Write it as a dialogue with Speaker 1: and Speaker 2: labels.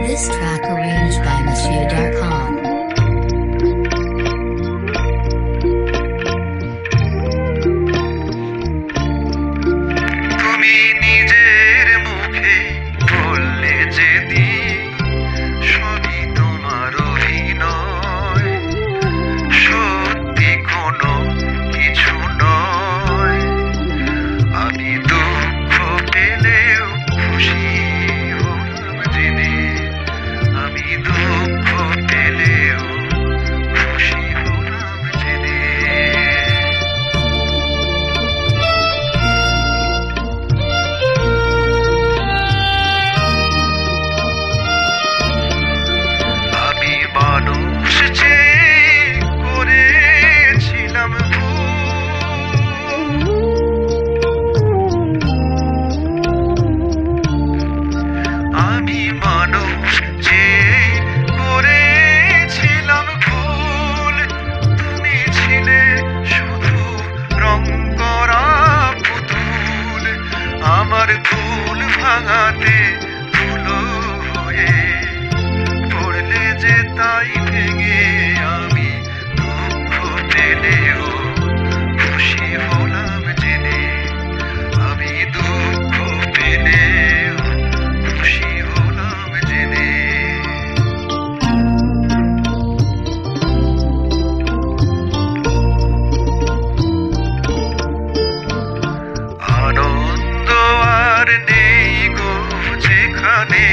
Speaker 1: This track arranged by Monsieur Darkon.
Speaker 2: তুমি নিজের মুখে বললে যেদিন সবই তোমার অভিনয়, সত্যি কোনো কিছু নয়। আমি দুঃখ পেলেও খুশি হলাম জেনে, আমি দুঃখ পেলেও খুশি হলাম জেনে। আমি মানুষ চেয়ে করেছিলাম ভুল, আমি মানুষ চেয়ে করেছিলাম ভুল। তুমি ছিলে শুধু রং করা পুতুল, আমার ভুল ভাঙাতে ধুলো হয়ে পড়লে যে তাই ভেঙে। আমি দুঃখ পেলেও খুশি হলাম জেনে, আমি দুঃখ পেলেও খুশি হলাম জেনে। আনন্দ আর নেই গো যেখানে,